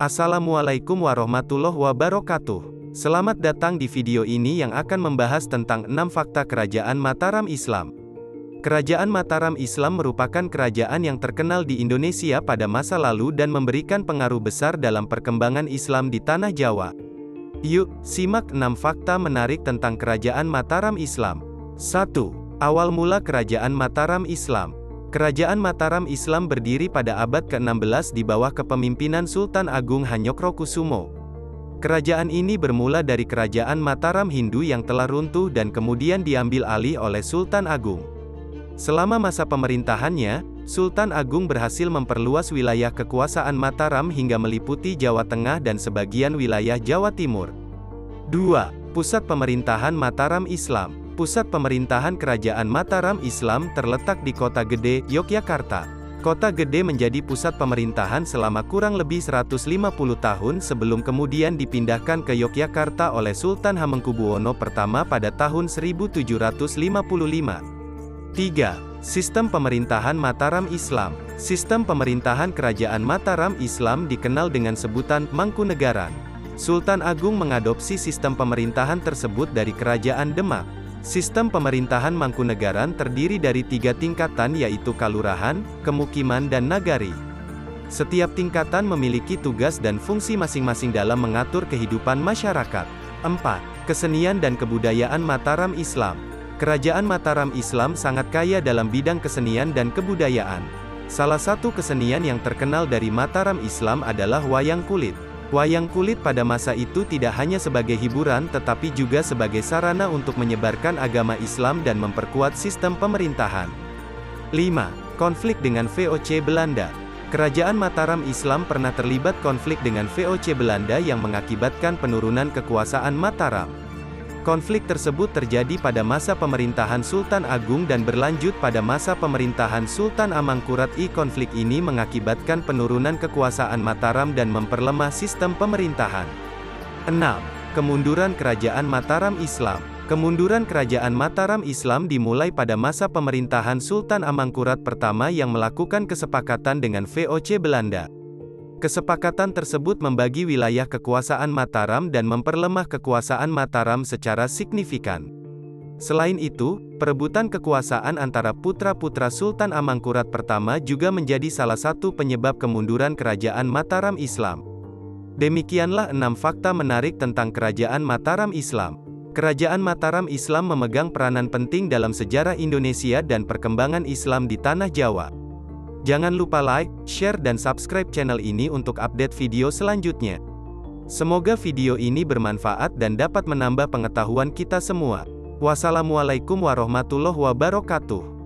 Assalamualaikum warahmatullahi wabarakatuh. Selamat datang di video ini yang akan membahas tentang 6 fakta Kerajaan Mataram Islam. Kerajaan Mataram Islam merupakan kerajaan yang terkenal di Indonesia pada masa lalu dan memberikan pengaruh besar dalam perkembangan Islam di Tanah Jawa. Yuk, simak 6 fakta menarik tentang Kerajaan Mataram Islam. 1. Awal mula Kerajaan Mataram Islam. Kerajaan Mataram Islam berdiri pada abad ke-16 di bawah kepemimpinan Sultan Agung Hanyokrokusumo. Kerajaan ini bermula dari Kerajaan Mataram Hindu yang telah runtuh dan kemudian diambil alih oleh Sultan Agung. Selama masa pemerintahannya, Sultan Agung berhasil memperluas wilayah kekuasaan Mataram hingga meliputi Jawa Tengah dan sebagian wilayah Jawa Timur. 2. Pusat pemerintahan Mataram Islam. Pusat pemerintahan Kerajaan Mataram Islam terletak di Kota Gede, Yogyakarta. Kota Gede menjadi pusat pemerintahan selama kurang lebih 150 tahun sebelum kemudian dipindahkan ke Yogyakarta oleh Sultan Hamengkubuwono I pada tahun 1755. 3. Sistem pemerintahan Mataram Islam. Sistem pemerintahan Kerajaan Mataram Islam dikenal dengan sebutan Mangkunegaran. Sultan Agung mengadopsi sistem pemerintahan tersebut dari Kerajaan Demak. Sistem pemerintahan Mangkunegaran terdiri dari 3 tingkatan yaitu Kalurahan, Kemukiman dan Nagari. Setiap tingkatan memiliki tugas dan fungsi masing-masing dalam mengatur kehidupan masyarakat. 4. Kesenian dan kebudayaan Mataram Islam. Kerajaan Mataram Islam sangat kaya dalam bidang kesenian dan kebudayaan. Salah satu kesenian yang terkenal dari Mataram Islam adalah wayang kulit. Wayang kulit pada masa itu tidak hanya sebagai hiburan tetapi juga sebagai sarana untuk menyebarkan agama Islam dan memperkuat sistem pemerintahan. 5. Konflik dengan VOC Belanda. Kerajaan Mataram Islam pernah terlibat konflik dengan VOC Belanda yang mengakibatkan penurunan kekuasaan Mataram. Konflik tersebut terjadi pada masa pemerintahan Sultan Agung dan berlanjut pada masa pemerintahan Sultan Amangkurat I. Konflik ini mengakibatkan penurunan kekuasaan Mataram dan memperlemah sistem pemerintahan. 6. Kemunduran Kerajaan Mataram Islam. Kemunduran Kerajaan Mataram Islam dimulai pada masa pemerintahan Sultan Amangkurat I yang melakukan kesepakatan dengan VOC Belanda. Kesepakatan tersebut membagi wilayah kekuasaan Mataram dan memperlemah kekuasaan Mataram secara signifikan. Selain itu, perebutan kekuasaan antara putra-putra Sultan Amangkurat I juga menjadi salah satu penyebab kemunduran Kerajaan Mataram Islam. Demikianlah 6 fakta menarik tentang Kerajaan Mataram Islam. Kerajaan Mataram Islam memegang peranan penting dalam sejarah Indonesia dan perkembangan Islam di Tanah Jawa. Jangan lupa like, share dan subscribe channel ini untuk update video selanjutnya. Semoga video ini bermanfaat dan dapat menambah pengetahuan kita semua. Wassalamualaikum warahmatullahi wabarakatuh.